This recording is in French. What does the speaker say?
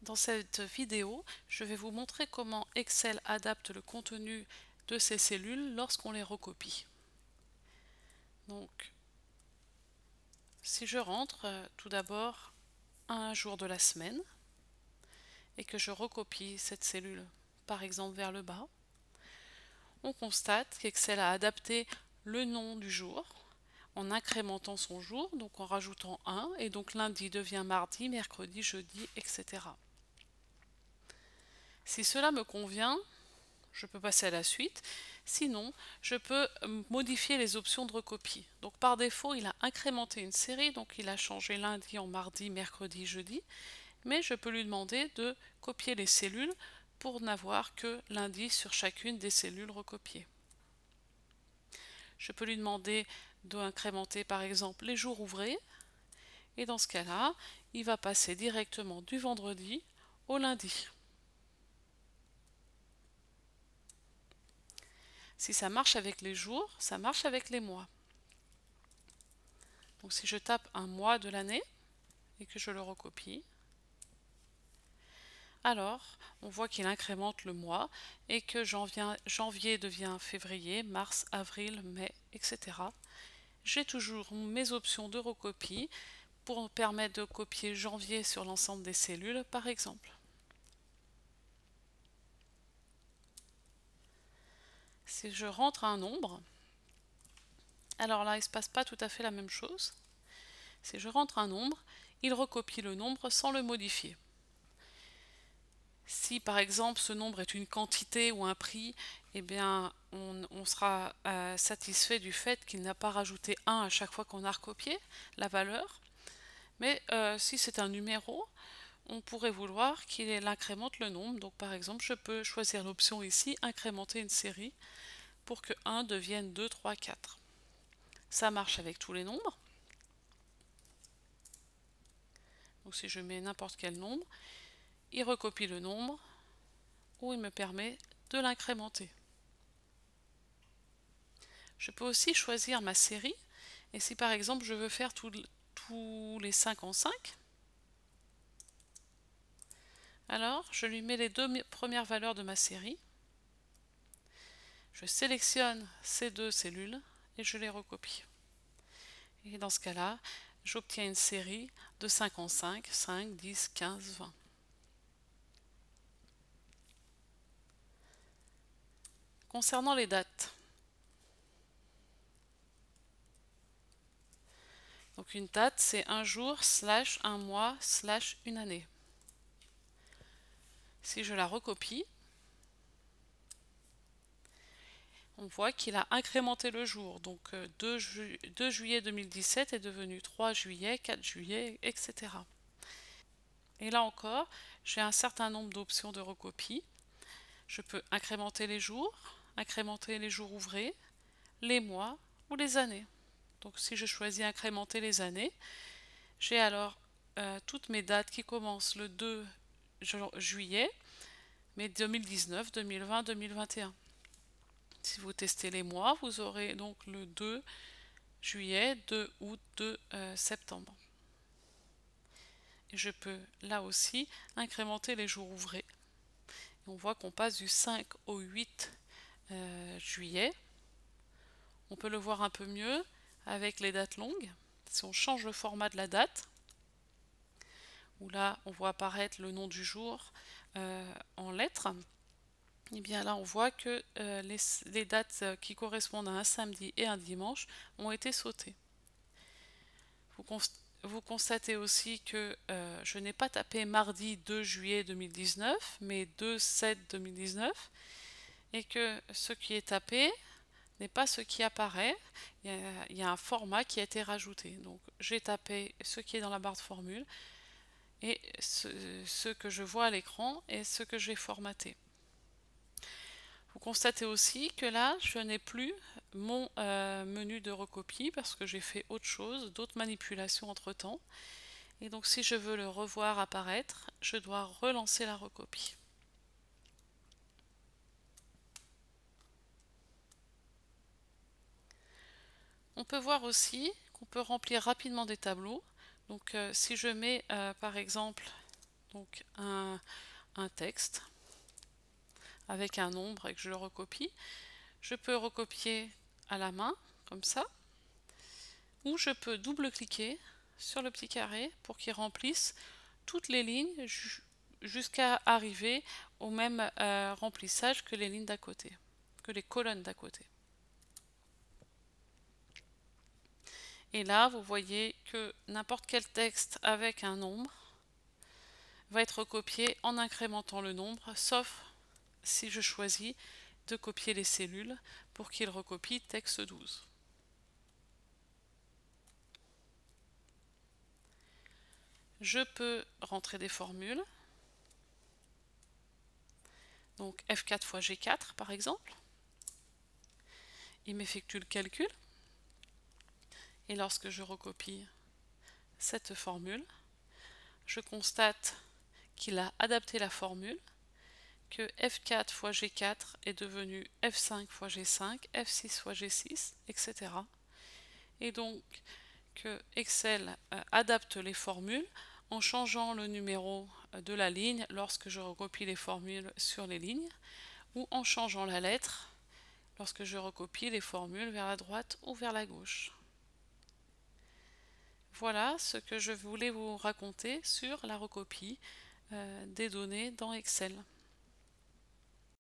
Dans cette vidéo, je vais vous montrer comment Excel adapte le contenu de ces cellules lorsqu'on les recopie. Donc, si je rentre tout d'abord un jour de la semaine et que je recopie cette cellule par exemple vers le bas, on constate qu'Excel a adapté le nom du jour en incrémentant son jour, donc en rajoutant 1, et donc lundi devient mardi, mercredi, jeudi, etc. Si cela me convient, je peux passer à la suite. Sinon, je peux modifier les options de recopie. Donc par défaut, il a incrémenté une série, donc il a changé lundi en mardi, mercredi, jeudi. Mais je peux lui demander de copier les cellules pour n'avoir que lundi sur chacune des cellules recopiées. Je peux lui demander d'incrémenter par exemple les jours ouvrés. Et dans ce cas-là, il va passer directement du vendredi au lundi. Si ça marche avec les jours, ça marche avec les mois. Donc si je tape un mois de l'année et que je le recopie, alors on voit qu'il incrémente le mois et que janvier devient février, mars, avril, mai, etc. J'ai toujours mes options de recopie pour me permettre de copier janvier sur l'ensemble des cellules par exemple. Si je rentre un nombre, alors là il ne se passe pas tout à fait la même chose. Si je rentre un nombre, il recopie le nombre sans le modifier. Si par exemple ce nombre est une quantité ou un prix, eh bien on sera satisfait du fait qu'il n'a pas rajouté 1 à chaque fois qu'on a recopié la valeur. Mais si c'est un numéro, on pourrait vouloir qu'il incrémente le nombre. Donc par exemple, je peux choisir l'option ici, incrémenter une série, pour que 1 devienne 2, 3, 4. Ça marche avec tous les nombres. Donc si je mets n'importe quel nombre, il recopie le nombre ou il me permet de l'incrémenter. Je peux aussi choisir ma série, et si par exemple je veux faire tous les 5 en 5, alors je lui mets les deux premières valeurs de ma série, je sélectionne ces deux cellules et je les recopie. Et dans ce cas-là, j'obtiens une série de 5 en 5, 5, 10, 15, 20. Concernant les dates, donc une date c'est un jour / un mois / une année. Si je la recopie, on voit qu'il a incrémenté le jour. Donc 2 juillet 2017 est devenu 3 juillet, 4 juillet, etc. Et là encore, j'ai un certain nombre d'options de recopie. Je peux incrémenter les jours ouvrés, les mois ou les années. Donc si je choisis incrémenter les années, j'ai alors toutes mes dates qui commencent le 2 juillet, mais 2019, 2020, 2021. Si vous testez les mois, vous aurez donc le 2 juillet, 2 août, 2 septembre. Et je peux là aussi incrémenter les jours ouvrés. Et on voit qu'on passe du 5 au 8 juillet. On peut le voir un peu mieux avec les dates longues. Si on change le format de la date, où là on voit apparaître le nom du jour en lettres, et bien là on voit que les dates qui correspondent à un samedi et un dimanche ont été sautées. Vous constatez aussi que je n'ai pas tapé mardi 2 juillet 2019, mais 2/7/2019, et que ce qui est tapé n'est pas ce qui apparaît. Il y a un format qui a été rajouté. Donc j'ai tapé ce qui est dans la barre de formule, et ce que je vois à l'écran est ce que j'ai formaté. Vous constatez aussi que là, je n'ai plus mon menu de recopie parce que j'ai fait autre chose, d'autres manipulations entre-temps. Et donc si je veux le revoir apparaître, je dois relancer la recopie. On peut voir aussi qu'on peut remplir rapidement des tableaux. Donc si je mets par exemple donc un texte avec un nombre et que je le recopie. Je peux recopier à la main, comme ça, ou je peux double-cliquer sur le petit carré pour qu'il remplisse toutes les lignes jusqu'à arriver au même remplissage que les lignes d'à côté, que les colonnes d'à côté. Et là, vous voyez que n'importe quel texte avec un nombre va être copié en incrémentant le nombre, sauf si je choisis de copier les cellules pour qu'il recopie texte 12. Je peux rentrer des formules, donc F4 fois G4 par exemple. Il m'effectue le calcul, et lorsque je recopie cette formule, je constate qu'il a adapté la formule, que F4 fois G4 est devenu F5 fois G5, F6 fois G6, etc. Et donc que Excel adapte les formules en changeant le numéro de la ligne lorsque je recopie les formules sur les lignes, ou en changeant la lettre lorsque je recopie les formules vers la droite ou vers la gauche. Voilà ce que je voulais vous raconter sur la recopie des données dans Excel.